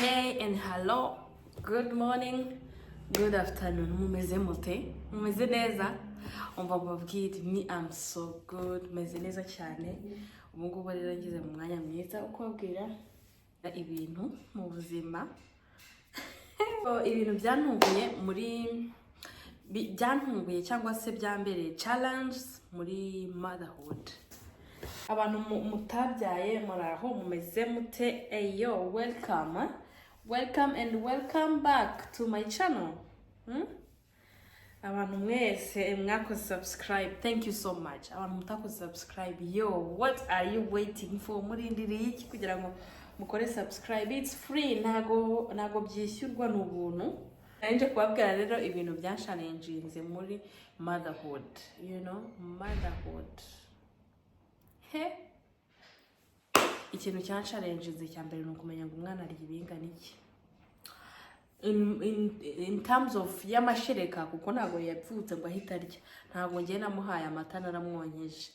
Hey and hello, good morning, good afternoon. Mumeze mute? Mumeze neza? Umva mbabwire ni I'm so good. Meze neza cyane. Ubu ngubu rero ngize mu mwanya mwiza uko babwira ibintu mu buzima. Ibintu byantunguye cyangwa se byambere challenge muri motherhood. Abantu mutabyaye muraho mumeze mute? Eyo, welcome and welcome back to my channel. Abantu mwese mwakoze subscribe, thank you so much. Abantu mutakoze subscribe, yo, what are you waiting for? Murindiriye iki kugira ngo mukore subscribe? It's free, nago byishyurwa n'ubuntu. Nanje kubabwira rero ibintu byanshalenjinze muri motherhood, motherhood. Ikintu cyanshalenjinze cya mbere ni ukumenya ngo umwana ari ibingana iki. In terms of y'amashereka, kuko ntago yapfutse ngo ahita arya, ntago ngiye namuhaye amata naramwonkeje.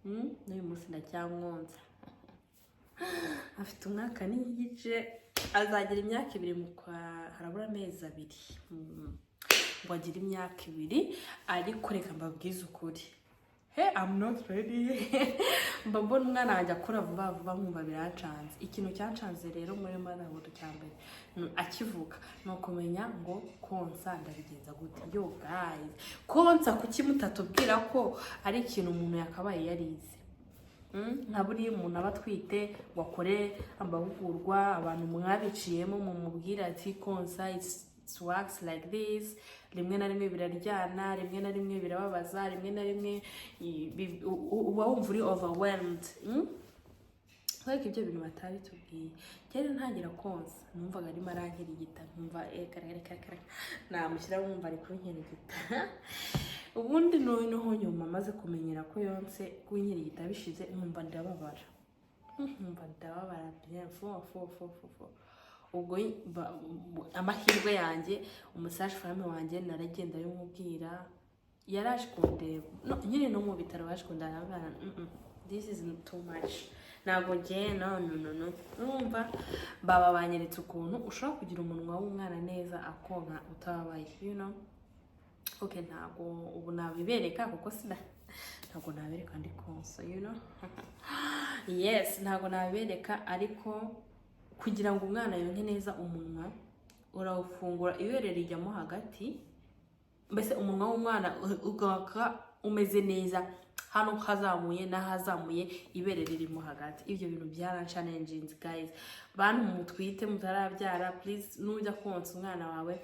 N'uyu munsi ndacyamwonsa. Afite umwaka n'igice, azagira imyaka 2 mu harabura amezi 2 ngo agire imyaka 2, ariko reka mbabwize ukuri. I'm not ready. Mbona umwana ajya akura vuba nkumva birancanze. Ikintu cyancanze rero muri motherhood cyambere akivuka no kumenya ngo konsa ndabigenza gute. Yo guys, konsa kuki mutatubwira ko ari ikintu umuntu yakabaye yarize. Ntaburi umuntu abatwite wakore ambahugurwa, abantu mwabiciyemo mu mubwira ati konsa it works like this. Rimwe na rimwe biraryana, rimwe na rimwe birababaza, rimwe na rimwe uba wumva uri overwhelmed. Ariko ibyo bintu batari tubwiye. Cyane ntangira konsa, numvaga arimo arankira igita, numva kare namushyira wumva ari kunkira igita. Ubundi noneho nyuma maze kumenyera ko yonse kunkira igita bishize, numva ndababara. Bien fo. Ubwo amahirwe yanjye umusaje femme wanjye naragenda yumubwira, yaraje kundeba nyine no mu bitaro baje kundana, this is too much. Nago ngiye no numva baba banyeretse ukuntu ushobora kugira umunwa w'umwana neza akonka utabaye, okay. Ntago ubu nabibereka kuko ntago nabereka ndi konsa, yes, ntago nabibereka, ariko kugira ngo umwana yonke neza umunwa urawufungura ibere rijyamo hagati, mbese umunwa w'umwana ugaka umeze neza, hano hazamuye nahazamuye ibere ririmo hagati. Ibyo bintu byaranchallenges guys. Bantu mutwite mutarabyara, please nujya konsa umwana wawe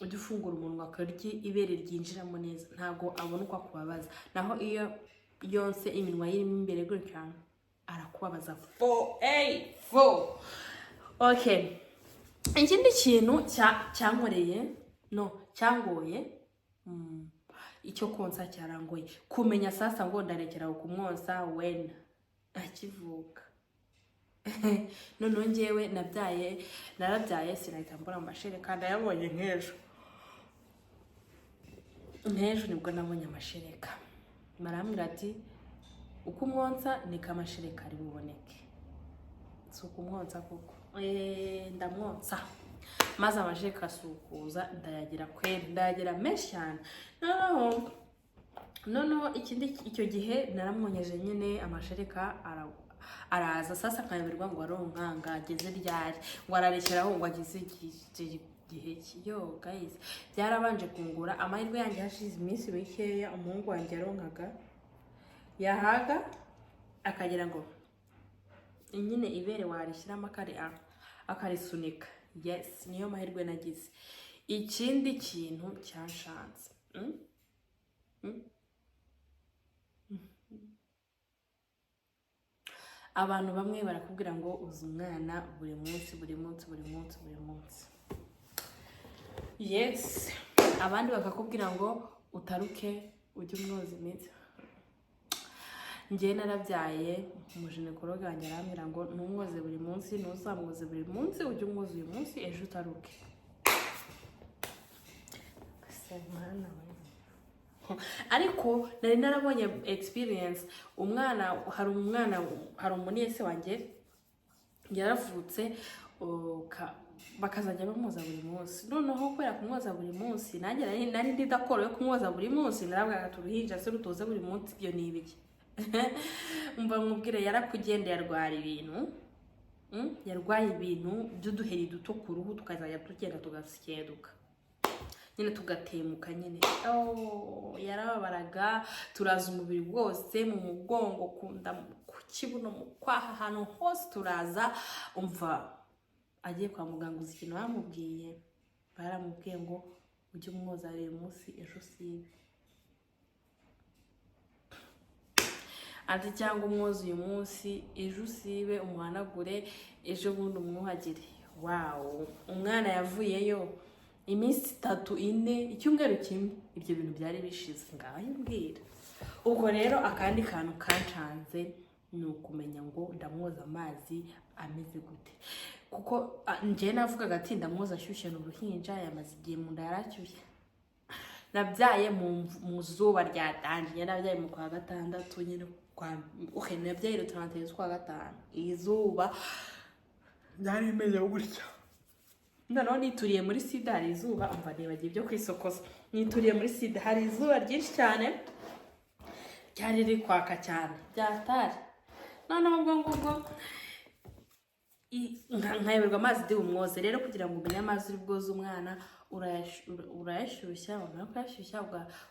ujye ufungura umunwa akaryi ibere ryinjiramo neza, ntago abona uko akubabaza. Naho iyo yonse iminwa yirimo imbere gutya arakubabaza. Okay. Ikindi kintu cyangoye icyo konsa cyarangoye kumenya sasa ngo ndarekera kumwonsa when akivuka. None ngewe narabyaye sinahita mbona amashereka, ndayabonye nk'ejo nibwo nabonye amashereka. Marambwira ati uko umwonsa niko amashereka ari buboneke. So kumwonsa kuko ndamwonsa maze amashereka asukuza ndayagira menshi cyane. Noneho icyo gihe naramwonyeje nyine amashereka araza sasa akayoberwa ngo aronkanga ageze ryari, ngo ararekeraho ngo ageze igihe kiyo. Guys, byarabanje kungura. Amahirwe yanjye hashize iminsi mikeya umuhungu wanjye aronkaga, yahaga akagira ngo nyine ibere warishyiramo akarisunika. Yes, niyo mahirwe nagize. Ikindi kintu cyanshanze, abantu bamwe barakubwira ngo uzi umwana buri munsi. Yes, abandi bakakubwira ngo utaruke ujye umwoza imitsi. Njye narabyaye, umujenekologe wanjye arambwira ngo numwoze buri munsi, ntuzamwoze buri munsi, ujye umwoza uyu munsi, ejo utaruke. Ariko nari narabonye experience. Hari umuniyese wanjye yaravutse, bakazajya bamwoza buri munsi. Noneho kubera kumwoza buri munsi nanjye nari ndidakoro yo kumwoza buri munsi, narabwaga turuhinja se rutoze buri munsi, ibyo ni ibiki? Umva nkubwire, yarakugendeye arwara ibintu, yarwaye ibintu by'uduheri duto ku ruhu, tukazajya tugenda tugasikeduka nyine, tugatemuka nyine. Yarababaraga, turaza umubiri wose, mu mugongo, kunda, ku kibuno, mu kwaha, ahantu hose turaza. Umva agiye kwa muganga, uzi ikintu bamubwiye? Baramubwiye ngo ujye umwoza buri munsi, ejo sibe. Ati cyangwa umwoza uyu munsi, ejo usibe, umuhanagure, ejo bundi umwuhagire. Wow, umwana yavuyeyo iminsi 3 4 icyumweru kimwe, ibyo bintu byari bishize. Ngaho mbwira. Ubwo rero akandi kantu kancanze ni ukumenya ngo ndamwoza amazi ameze gute, kuko nje navugaga ati ndamwoza ashyushye n'uruhinja, yamaze igihe mu nda yarashyushye. Nabyaye mu zuba ryatangiye, nabyaye mu kwa gatandatu nyine, nabyaye le 31 z'ukwa gatanu, izuba byari bimeze gutya. Noneho nituriye muri sida, hari izuba, umva nibagiye ibyo kwisokoza, nituriye muri sida, hari izuba ryinshi cyane ryari riri kwaka cyane byatari. Noneho ubwo ngubwo nkayoberwa amazi ndi bumwoze. Rero kugira ngo umenye amazi uri bwoze umwana, urayashyushya, wamara kuyashyushya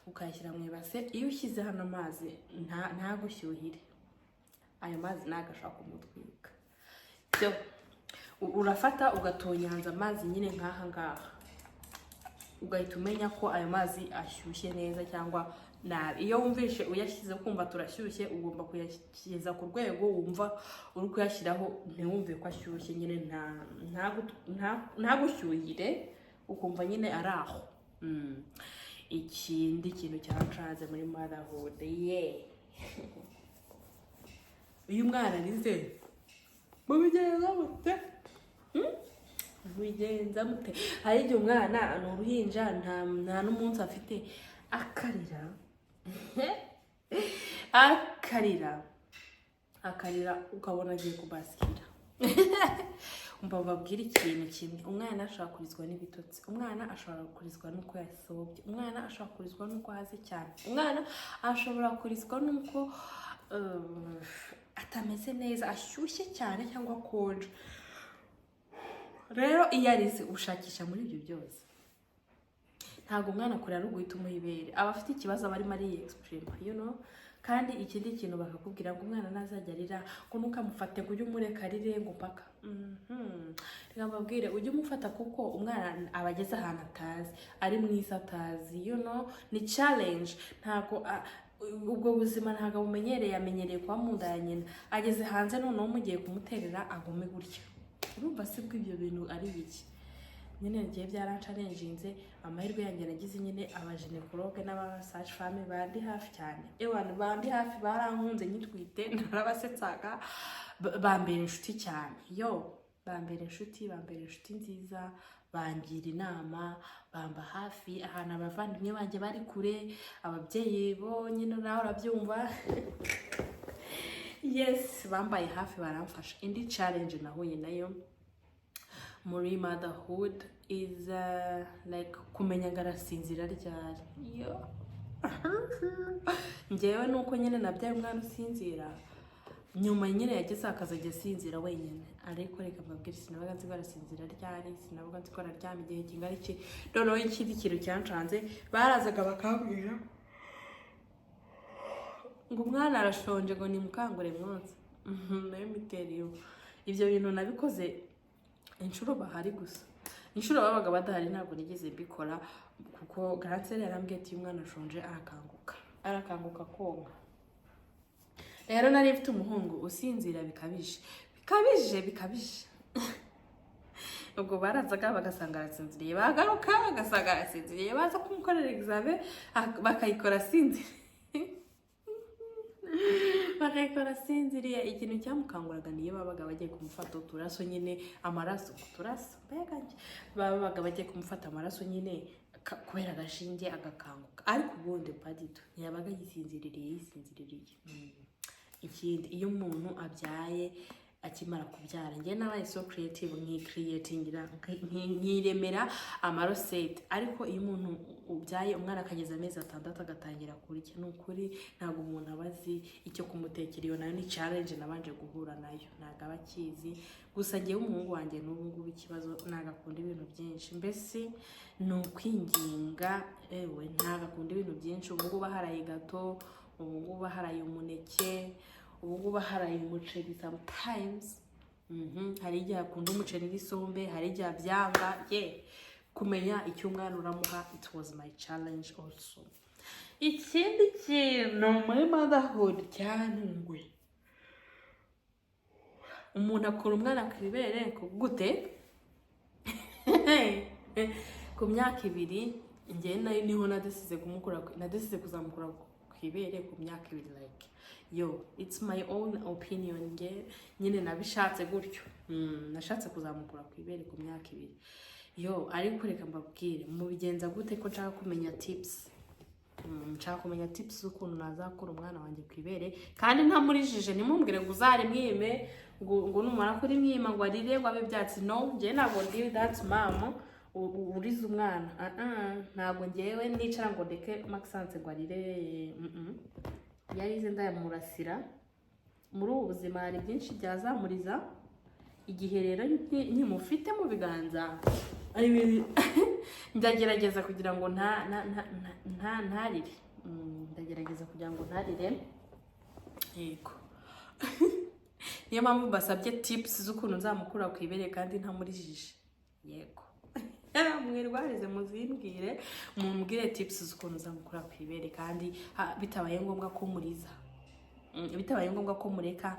ukayashyira mu ibase. Iyo ushyize hano amazi ntagushyuhire, ayo mazi nagashaka kumutwika. Byo urafata ugatonyanza amazi nyine nk'aha ngaha, ugahita umenya ko ayo mazi ashyushye neza cyangwa nabi. Iyo wumvishe uyashyize kumva turashyushye, ugomba kuyashyiza ku rwego wumva uri kuyashyiraho, ntiwumve ko ashyushye nyine, ntagushyuhire, ukumva nyine ari aho. Ikindi kintu cyancanze muri Motherhood, uyu mwana arize mubigenza mute? Mubigenza mute? Hari igihe umwana ni uruhinja, nta n'umunsi afite, akarira akarira ukabona agiye kubasikira. Umva babwira ikintu kimwe, umwana ashobora kurizwa n'ibitotsi, umwana ashobora kurizwa n'uko yasobye, umwana ashobora kurizwa n'uko haze cyane, umwana ashobora kurizwa n'uko atameze neza, ashyushye cyane cyangwa akonje. Rero iyo arize ushakisha muri ibyo byose. Ntabwo umwana kurera ari uguhita umuha ibere, aba afite ikibazo aba arimo exprime, kandi ikindi kintu bakakubwira ngo umwana nazajya arira ngo ntukamufate ngo ujye umureka arire ngo mpaka. Reka mbabwire, ujye umufata kuko umwana aba ageze ahantu atazi, ari mwiza atazi, ni challenge. Ntabwo ubwo buzima ntabwo bumenyereye, amenyereye kuba mu nda ya nyina, ageze hanze noneho mugiye kumuterera agume gutya. Urumva se bw'ibyo bintu ari iki? Nyine ngiye byarancalenjinze. Amahirwe yanjye nagize nyine abaginekologe n'abasage femme bandi hafi cyane, abantu bandi hafi barankunze nyitwite, narabasetsaga, bambera inshuti cyane, bambera inshuti nziza, bangira inama, bamba hafi. Ahantu abavandimwe banjye bari kure, ababyeyi bo nyine nawe urabyumva. Yes, bambaye hafi, baramfasha. Indi challenge nahuye nayo muri Motherhood is like kumenya ngarasinzira ryari. Njyewe nuko nyine nabyaye umwana usinzira, nyuma nyine yageze akazajya asinzira wenyine, ariko reka mbabwire, sinabaga nzi ko arasinzira ryari, sinabaga nzi ko araryama igihe kingana iki. Noneho ikindi kintu cyancanze, barazaga bakambwira ngo umwana arashonje ngo nimukangure mwonse. Nayo miteriyo. Ibyo bintu nabikoze inshuro bahari gusa, inshuro babaga badahari ntabwo nigeze mbikora, kuko Gransel yarambwiye ati umwana ashonje arakanguka konka. Rero nari mfite umuhungu usinzira bikabije. Ubwo barazaga bagasanga arasinziriye, bagaruka bagasanga arasinziriye, baza kumukorera examen bakayikora asinziriye. Bakayikora asinziriye. Ikintu cyamukanguraga niyo babaga bagiye kumufata uturaso nyine, amaraso uturaso, babaga bagiye kumufata amaraso nyine kubera agashinge agakanguka, ariko ubundi padito ntiyabaga yisinziririye. Ikindi iyo umuntu abyaye akimara kubyara njye nabaye so creative nkiremera amarosete ariko iyo umuntu ubyaye umwana akageza amezi 6 agatangira kurya n'ukuri ntabwo umuntu abazi icyo kumutekera iyo nayo ni challenge nabanje guhura nayo ntago abakizi gusa ngiye umuhungu wanjye n'ubu ngubu ikibazo nagakunda ibintu byinshi mbese no kwinginga ewe ntagakunda ibintu byinshi ubu ngubu haraye gato ubu ngubu haraye umuneke ubu ngubu haraye umuceri sometimes hari igihe akunda umuceri n'isombe hari igihe abyanga kumenya icyo umwana uramuha. It was my challenge also. Ikindi kintu muri motherhood cyanungwe umuntu akura umwana ku ibere gute ku myaka 2 njye nayo niho nadesize kuzamukura ku ibere ku myaka 2 like it's my own opinion nyine nabishatse gutyo nashatse kuzamukura ku ibere ku myaka 2 ariko reka mbabwire mubigenza gute ko nshaka kumenya tips z'ukuntu nazakura umwana wanjye ku ibere kandi ntamurijije nimumbwire ngo uzare mwime ngo numara kuri mwima ngo arire ngo abe byatsi no njye ntabwo ndi that mom urize umwana ntabwo ngewe nicara ngo ndeke Maxence ngo arire yarize ndayamurasira muri ubu buzima hari byinshi byazamuriza igihe rero nkimufite mu biganza ndagerageza kugira ngo ntarire ndagerageza kugira ngo ntarire yego niyo mpamvu basabye tips z'ukuntu nzamukura ku ibere kandi ntamurijije yego mwirwarize muzimbwire mumbwire tips z'ukuntu nzamukura ku ibere kandi bitabaye ngombwa ko muriza bitabaye ngombwa ko mureka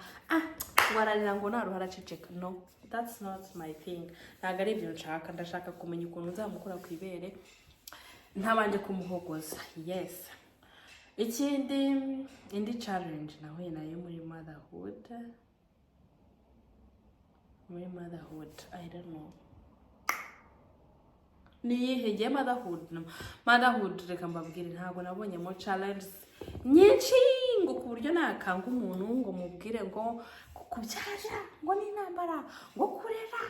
wararira ngo naruhara ceceka no that's not my thing ntago ari ibyo nshaka ndashaka kumenya ukuntu nzamukura ku ibere ntabanje kumuhogoza yes. Indi challenge nahuye nayo muri motherhood I don't know niyihegeye motherhood reka mbabwire ntabwo nabonyemo challenge nyinshi ngo ku buryo nakanga umuntu ngo mubwire ngo kubyara ngo n'intambara ngo kurera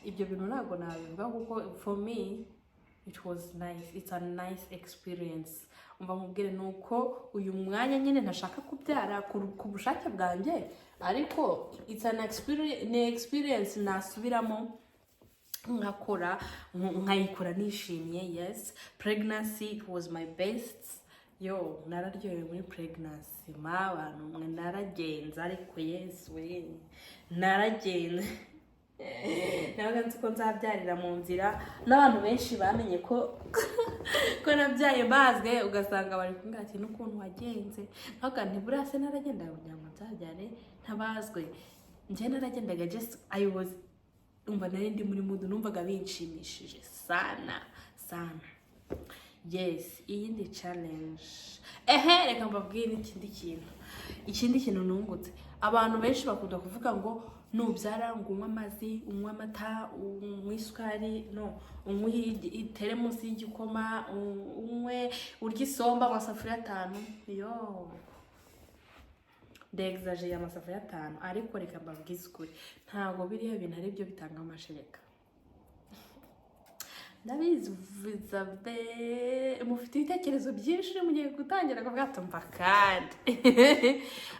ibyo bintu ntabwo nabivuga kuko for me it was nice, it's a nice experience. Umva mubwire nuko uyu mwanya nyine ntashaka kubyara ku bushake bwanjye ariko it's an experience nasubiramo nkakora nkayikora nishimye. Yes, pregnancy was my best. Nararyohewe muri pregnancy abantu mwe naragenza ariko yes we naragenza nabaganze ko nzabyarira mu nzira n'abantu benshi bamenye ko nabyaye bazwe ugasanga bari kumbwira ati n'ukuntu wagenze nkaga ntiburase naragenda kugira ngo nzabyare ntabazwe nje naragendaga just I was umva nari ndi muri mood numvaga binshimishije sana. Yes, iyindi challenge reka mbabwire ikindi kintu nungutse. Abantu benshi bakunda kuvuga ngo nubyara ngo unywa amazi unywa amata unywa isukari unywa teremusi y'igikoma unywe urya isomba amasafuriya 5 ndexageye amasafuriya 5 ariko reka mbabwize ukuri ntabwo biriya bintu ari byo bitanga amashereka. Ndabizi mufite ibitekerezo byinshi mugiye gutangira kuvuga tumva kandi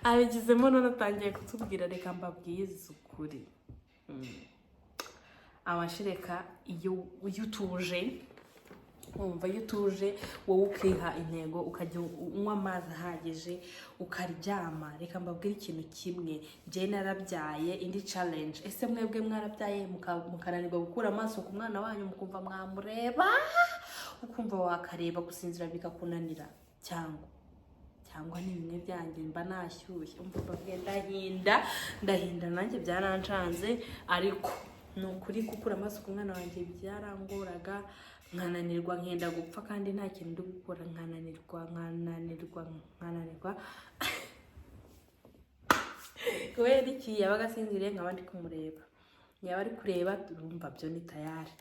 abigizemo none atangiye kutubwira reka mbabwize ukuri amashereka iyo utuje wowe ukiha intego ukajya unywa amazi ahagije ukaryama. Reka mbabwire ikintu kimwe njye narabyaye indi challenge. Ese mwebwe mwarabyaye mukananirwa gukura amaso ku mwana wanyu mukumva mwamureba ukumva wakareba gusinzira bikakunanira cyangwa ni bimwe byanjye mba nashyushye umva ndahinda nanjye byarancanze ariko nukuri gukura amaso ku mwana wanjye byarangoraga nkananirwa nkenda gupfa kandi nta kintu ndi gukora nkananirwa kubera iki yabaga asinziriye nkaba ndi kumureba yaba ari kureba urumva byo ni tayari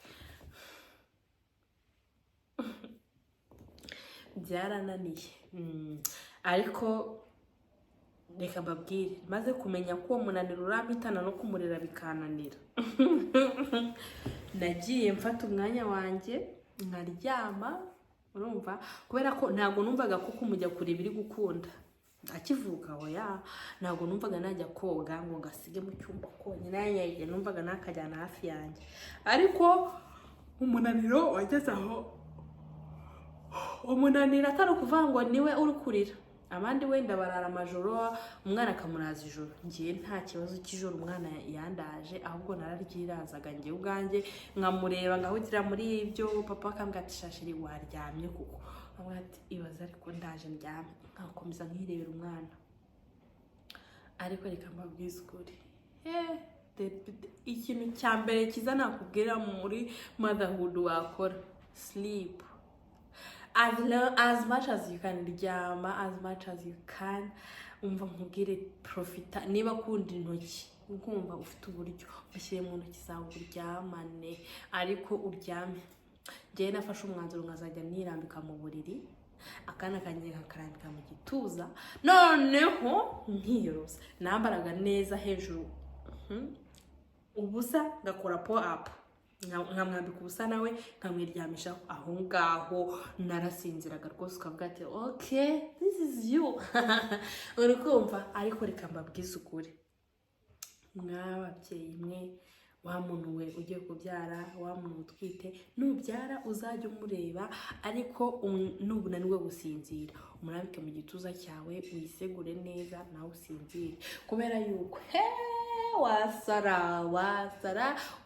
byarananiye ariko reka mbabwire maze kumenya ko uwo munaniro urampitana no kumurera bikananira nagiye mfata umwanya wanjye nkaryama urumva kubera ko ntago numvaga ko kumujya kure biri gukunda akivuka oya ntago numvaga najya koga ngo ngasige mu cyumba konyine nanjye numvaga nakajyana hafi yanjye ariko umunaniro wageze aho umunaniro atari ukuvuga ngo niwe uri kurira abandi wenda barara amajoro umwana akamuraza ijoro ngiye nta kibazo cy'ijoro umwana yandaje ahubwo nararyirazaga ngiye ubwanjye nkamureba ngahugira muri ibyo papa akambwira ati shashiri waryamye kuko amwe ati ibaza ariko ndaje ndyame nkakomeza nkirebera umwana ariko reka mbabwize ukuri ikintu cya mbere kiza nakubwira muri motherhood wakora sleep. As much as you can ryama, as much as you can umva nkubwire profita niba kundi intoki ukumva ufite uburyo ushyire mu ntoki zawe uryamane ariko uryame ngiye nafashe umwanzuro nkazajya nirambika mu buriri akana kanjye kakarambika mu gituza noneho nkiyorosa nambaraga neza hejuru ubusa ngakora pull up nkamwambika ubusa nawe nkamwiryamisha aho ngaho narasinziraga rwose ukavuga ati okay this is you uri kumva ariko reka mbabwize ukuri mwababyeyi mwe wa muntu we ugiye kubyara wa muntu utwite nubyara uzajya umureba ariko nubunaniwe gusinzira umurambike mu gituza cyawe wisegure neza nawe usinzire kubera yuko wasara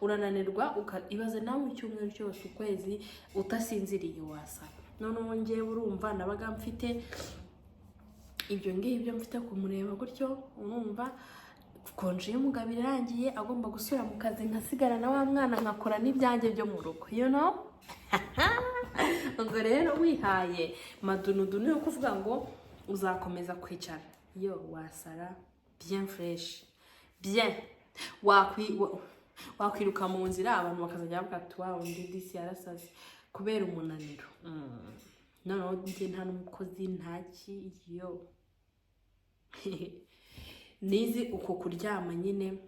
urananirwa ibaze nawe mu cyumweru cyose ukwezi utasinziriye wasara noneho ngewe urumva nabaga mfite ibyo ngibyo mfite kumureba gutyo urumva konje y'umugabo irangiye agomba gusubira mu kazi nkasigara na wa mwana nkakora n'ibyanjye byo mu rugo you know ngo rero wihaye madunudunu yo kuvuga ngo uzakomeza kwicara yo wasara bien fresh bien wakwiruka mu nzira abantu bakazajya bavuga ati wow ndi disi yarasaze kubera umunaniro noneho njye nta n'umukozi ntaki yo nizi uko kuryama nyine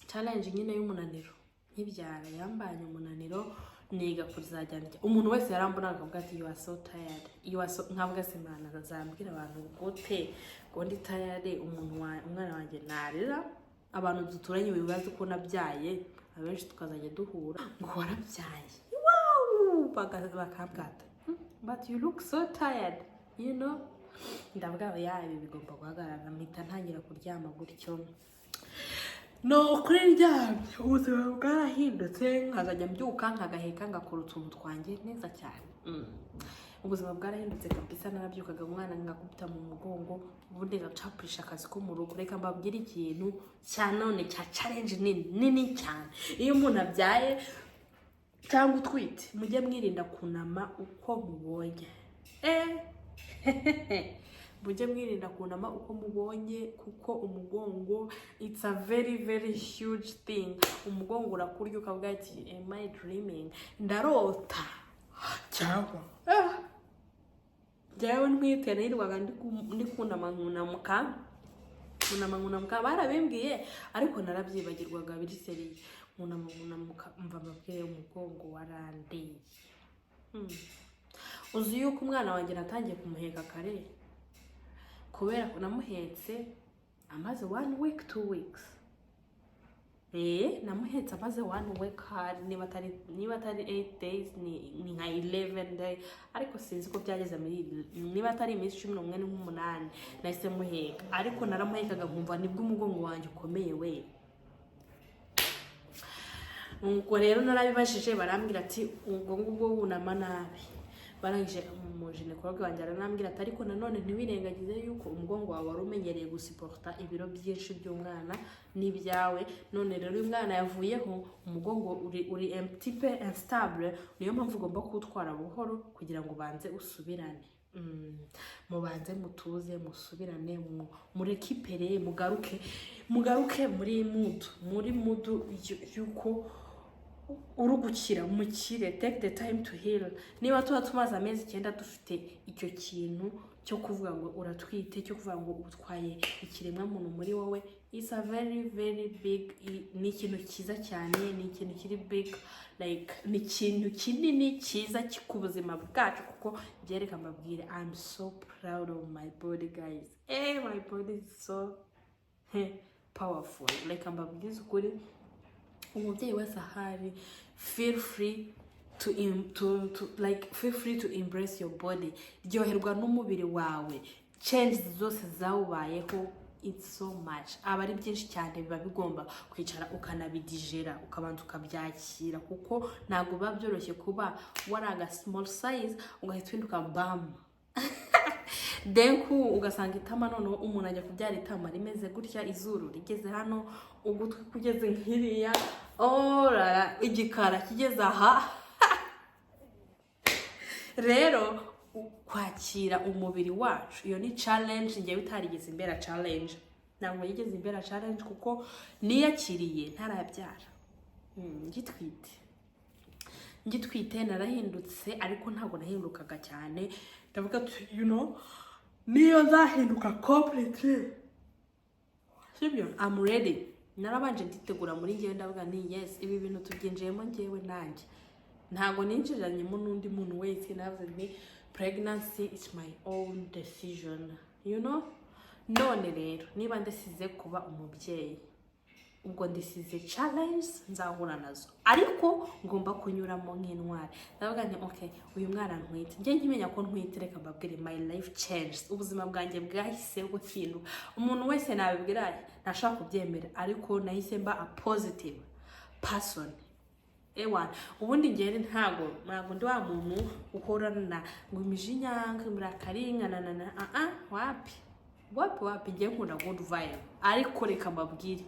challenge nyine y'umunaniro nkibyara yambanye umunaniro niga kuzajyana umuntu wese yarambonaga akavuga ati you are so tired you are so nkavuga se mana azambwira abantu gute ngo ndi tired umwana wanjye narira abantu duturanye bibaza ko nabyaye abenshi tukazajya duhura ngo warabyaye wow bakambwata but you look so tired you know ndavuga ibi bigomba guhagarara mpita ntangira kuryama gutyo no kuri ryamye ubuzima bwarahindutse nkazajya mbyuka nkagaheka ngakora utuntu twanjye neza cyane ubuzima bwarahindutse kabisa narabyukaga umwana ngakubita mu mugongo ubundi ngacapurisha akazi ko mu rugo reka mbabwire ikintu cya none cya challenge nini cyane iyo umuntu abyaye cyangwa utwite mujye mwirinda kunama uko mubonye mujye mwirinda kunama uko mubonye kuko umugongo it's a very very huge thing umugongo urakurya ukavuga ati am I dreaming ndarota cyangwa jyawe ntwite nirwaga ndi kunama nkunamuka barabimbwiye ariko narabyibagirwaga biri seriye nkunamuka mva mabwire umugongo warandeye uzi yuko umwana wanjye natangiye kumuheka kare kubera ko namuhetse amaze 1 week 2 weeks namuhetse amaze 1 week hard niba atari 8 days ni nka 11 day ariko sinzi ko byageze muri niba atari iminsi 11 n'umunani nahise muheka ariko naramuhekaga nkumva nibwo umugongo wanjye ukomeye we nuko rero narabibashije barambwira ati umugongo ubwo wunama nabi barangije umuginekologe wanjye aranambwira ati ariko nanone ntiwirengagize yuko umugongo wawe wari umenyereye gusiporta ibiro byinshi by'umwana n'ibyawe none rero uyu mwana yavuyeho umugongo uri empty pe instable niyo mpamvu ugomba kuwutwara buhoro kugira ngo ubanze usubirane mubanze mutuze musubirane murekipere mugaruke muri mudu yuko urugukira mukire take the time to heal niba tuba tumaze amezi 9 dufite icyo kintu cyo kuvuga ngo uratwite, cyo kuvuga ngo utwaye ikiremwa muntu muri wowe, it's a very very big, ni ikintu cyiza cyane, ni ikintu kiri big, like ni ikintu kinini cyiza ku buzima bwacu, kuko byereka mbabwire I'm so proud of my body guys. My body is so powerful, like mbabwize ukuri, umubyeyi wese ahari, feel free to feel free to embrace your body. Ryoherwa n'umubiri wawe, change zose zawubayeho, it's so much, aba ari byinshi cyane, biba bigomba kwicara ukanabidigera, ukabanza ukabyakira, kuko ntabwo biba byoroshye kuba waraga small size ugahita winduka bam denku ugasanga itama, noneho umuntu ajya kubyara itama rimeze gutya, izuru rigeze hano, ugutwi kugeze nkiriya, igikara kigeze aha rero kwakira umubiri wacu, iyo ni challenge. Ngewe utarigeze imbera challenge, ntabwo yigeze imbera challenge, kuko niyakiriye ntarabyara, ngitwite narahindutse, ariko ntabwo nahindukaga cyane. Ndavuga niyo nzahinduka completely, sibyo, I'm ready. Narabanje nditegura muri ngewe, ndavuga ni yes, ibi bintu tubyinjiyemo ngewe nanjye, ntabwo ninjiranyemo n'undi muntu wese. Navuze ni pregnancy is my own decision, none rero niba ndisize kuba umubyeyi, ubwo ndisize challenge nzahura nazo, ariko ngomba kunyuramo nk'intwari. Ndavuga ni okay, uyu mwana ntwite, njye nkimenya ko ntwite, reka mbabwire my life changed, ubuzima bwanjye bwahise buhinduka. Umuntu wese nabibwira ntashaka kubyemera, ariko nahise mba a positive person. Ubundi ngere ntago ndi wa muntu uhorana ngo imijinya, ngimurakaringa wapi ngiye nkunda good vibe. Ariko reka mbabwire,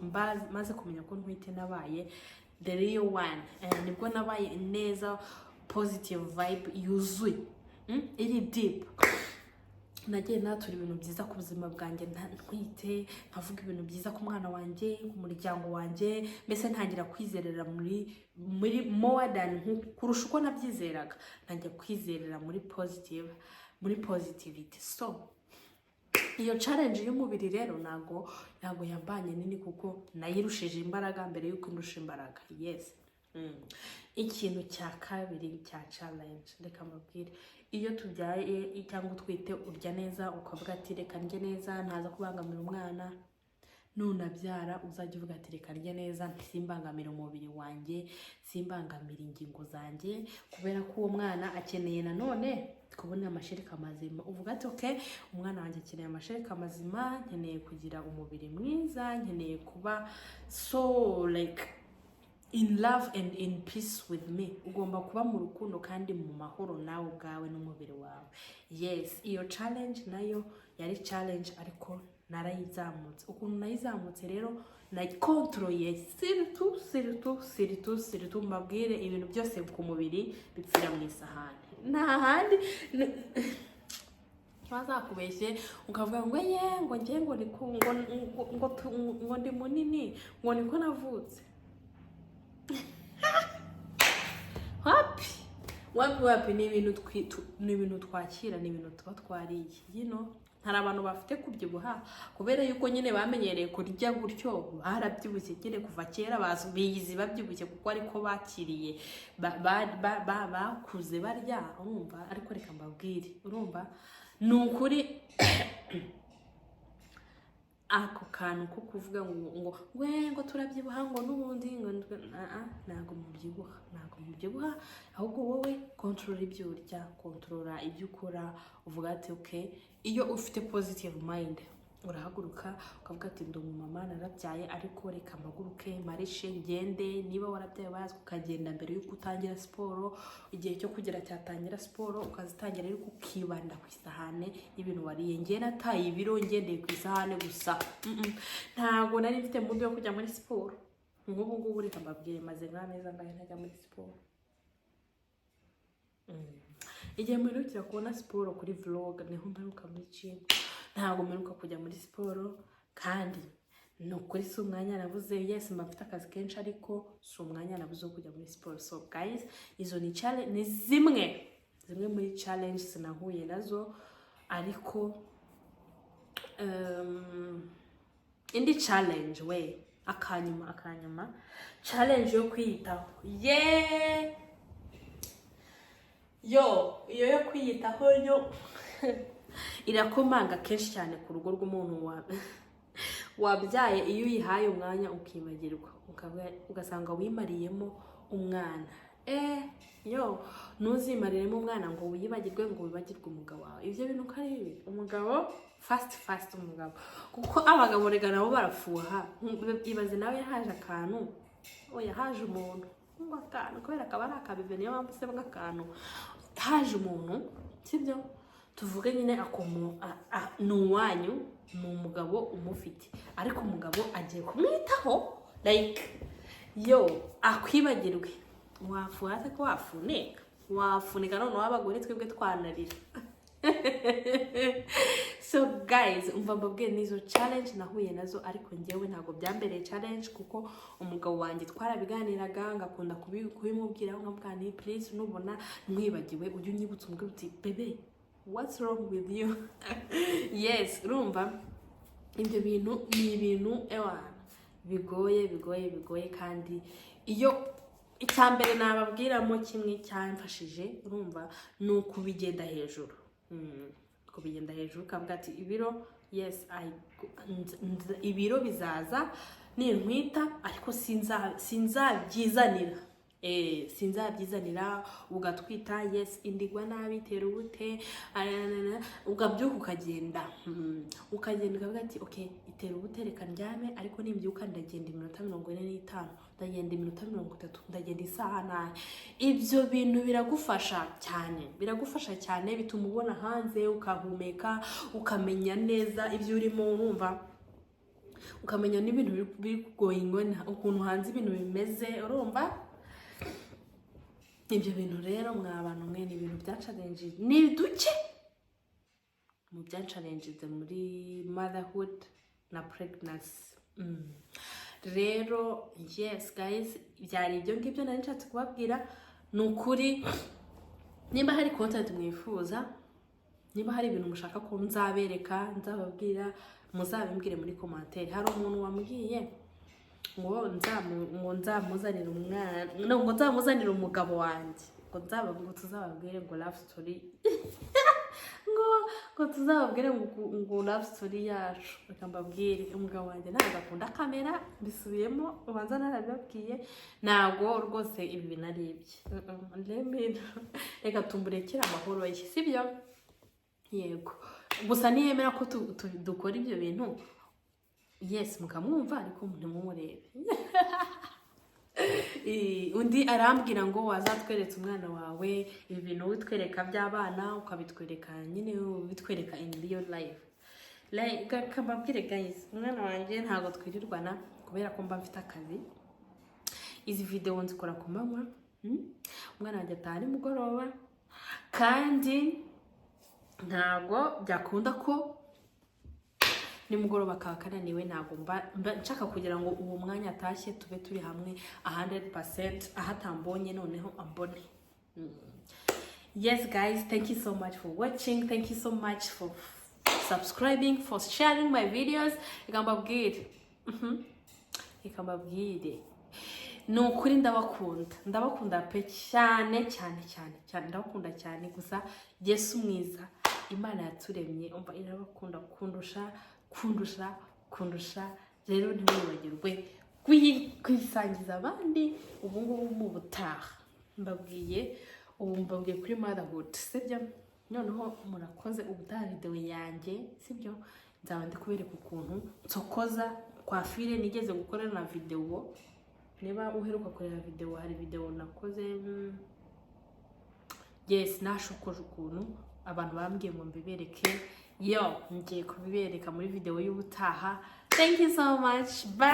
maze kumenya ko ntwite nabaye the real one, nibwo nabaye neza, positive vibe yuzuye, iri deep. Nagiye natura ibintu byiza ku buzima bwanjye ntwite, nkavuga ibintu byiza ku mwana wanjye, ku muryango wanjye, mbese ntangira kwizerera muri more than kurusha uko nabyizeraga, ntangira kwizerera muri positivity. So iyo challenge y'umubiri rero ntago yambanye nini, kuko nayirushije imbaraga mbere y'uko indusha imbaraga. Yes. Ikintu cya kabiri cya challenge, reka mbabwire, iyo tubyaye cyangwa utwite urya neza, ukavuga ati reka ndye neza, ntaza kubangamira umwana. Nunabyara uzajya uvuga ati reka ndye neza, simbangamira umubiri wanjye, simbangamira ingingo zanjye, kubera ko uwo mwana akeneye nanone kubona amashereka mazima. Uvuga ati okay, umwana wanjye akeneye amashereka mazima, nkeneye kugira umubiri mwiza, nkeneye kuba so like in love and in peace with me. Ugomba kuba mu rukundo kandi mu mahoro nawe ubwawe n'umubiri wawe. Yes, iyo challenge nayo yari challenge, ariko narayizamutse. Ukuntu nayizamutse rero, nayikontroye siritu mbabwire, ibintu byose ku mubiri bipfira mu isahani, nta handi bazakubeshye ukavuga ngo ngo ngiye ngo ndi munini, ngo niko navutse. wapi ni ibintu twakira, ni ibintu tuba twariye. Hari abantu bafite kubyibuha kubera yuko nyine bamenyereye kurya gutyo, barabyibushye nyine kuva kera, biyizi babyibushye kuko ariko bakiriye, bakuze barya, urumva. Ariko reka mbabwire, urumva, ni ukuri ako kantu ko kuvuga ngo turabyibuha, ngo n'ubundi ntago mubyibuha, ahubwo wowe control ibyo urya, control ibyo ukora. Uvuga ati okay, iyo ufite positive mind, urahaguruka ukavuga ati ndi umumama, narabyaye, ariko reka mpaguruke marishe ngende. Niba warabyaye bazi ukagenda mbere y'uko utangira siporo, igihe cyo kugera cyatangira siporo ukazitangira, ariko ukibanda ku isahane y'ibintu wariye. Ngiye nataye ibiro ngendeye ku isahane gusa, ntago nari mfite mudu yo kujya muri siporo. Nk'ubu ngubu reka mbabwire, maze nk'amezi angahe ntajya muri siporo. Igihe mperukira kubona siporo kuri vlog niho mperuka muri gym, ntago mperuka kujya muri siporo. Kandi ni ukuri si umwanya nabuze. Yes, mba mfite akazi kenshi, ariko si umwanya nabuze wo kujya muri siporo. So guys, izo ni zimwe muri challenges nahuye nazo, ariko indi challenge we akanyuma challenge yo kwiyitaho iyo kwiyitaho yo irakomanga kenshi cyane ku rugo rw'umuntu wabyaye. Iyo uyihaye umwanya ukibagirwa ugasanga wimariyemo umwana, ntuzimariremo umwana ngo wiyibagirwe ngo wibagirwe umugabo wawe. Ibyo bintu ko ari bibi. Umugabo fast umugabo, kuko abagabo rega nabo barafuha. Ibaze nawe yahaje akantu, yahaje umuntu ngo akantu, kubera akaba ari akabive, niyo mpamvu se bw'akantu haje umuntu, sibyo? Tuvuge nyine ni uwanyu, ni umugabo umufite, ariko umugabo agiye kumwitaho like akwibagirwe, wafuha se ko wafunika none w'abagore twebwe twanarira. So guys, umva mbabwiye nizo challenge nahuye nazo, ariko njyewe ntabwo byambereye challenge, kuko umugabo wanjye twarabiganiraga, ngakunda kubimubwira, nkamubwira ni please nubona mwibagiwe ujye unyibutsa, umubwira uti bebe what's wrong with you? Yes, urumva ibyo bintu ni ibintu bigoye, kandi iyo icyambere nababwiramo kimwe cyamfashije, urumva, ni ukubigenda hejuru. Kubigenda hejuru ukavuga ati ibiro, yes ibiro bizaza nintwita, ariko sinzabyizanira. Sinzabyizanira ugatwita, yes indigwa nabi, tera ubute, ugabyuka ukagenda ukavuga ati okay, itera ubute reka ndyame, ariko nimbyuka ndagenda iminota 45, ndagenda iminota 30, ndagenda isaha nayo. Ibyo bintu biragufasha cyane, bituma ubona hanze, ukahumeka, ukamenya neza ibyo urimo, urumva, ukamenya n'ibintu biri kugoyingwa, ukuntu hanze ibintu bimeze, urumva. Ibyo bintu rero mw'abantu mwe ni ibintu bya challenge, ni duke mu bya challenge muri motherhood na pregnancy. Rero yes guys, byari ibyo ngibyo nari nshatse kubabwira. Ni ukuri, nimba hari content mwifuza, nimba hari ibintu mushaka ko nzabereka, nzababwira, muzabimbwire muri commentaire. Hari umuntu wambwiye ngo nzamuzanira umwana, ngo nzamuzanira umugabo wanjye, ngo tuzababwire ngo love story ngo tuzababwire ngo love story yacu. Reka mbabwire, umugabo wanjye ntabwo akunda kamera, mbisubiyemo, ubanza narabibabwiye, ntabwo rwose ibi bintu ari ibye. Reka tumurekere amahoro ye, sibyo? Yego, gusa niyemera ko dukora ibyo bintu, yes mukamwumva, ariko ntimumurebe. Undi arambwira ngo wazatweretse umwana wawe ibintu witwereka by'abana, ukabitwereka nyine bitwereka in real life. Like kababwire guys, umwana wanjye ntabwo twirirwana, kubera ko mba mfite akazi. Izi video nzikora ku manywa, umwana wanjye ataha nimugoroba, kandi ntabwo byakunda ko nimugoroba akaba kananiwe. Ntabwo mba nshaka kugira ngo uwo mwanya atashye tube turi hamwe 100%, ahatambonye noneho ambone. Yes guys, thank you so much for watching, thank you so much for subscribing, for sharing my videos. Ikambabwire ni ukuri ndabakunda pe cyane, ndabakunda cyane. Gusa Yesu mwiza, Imana yaturemye umva irabakunda kundusha. Rero ntimwibagirwe kwisangiza abandi. Ubu ngubu mu butaha mbabwiye kuri Motherhood, sibyo? Noneho murakoze, ubutaha video yanjye, sibyo? Nzaba ndi kubereka ukuntu nsokoza kwa file. Nigeze gukora na video, niba uheruka kureba video, hari video nakoze, yes nashokoje ukuntu abantu bambwiye ngo mbibereke. Ngiye kubibereka muri video y'ubutaha. Thank you so much, bye.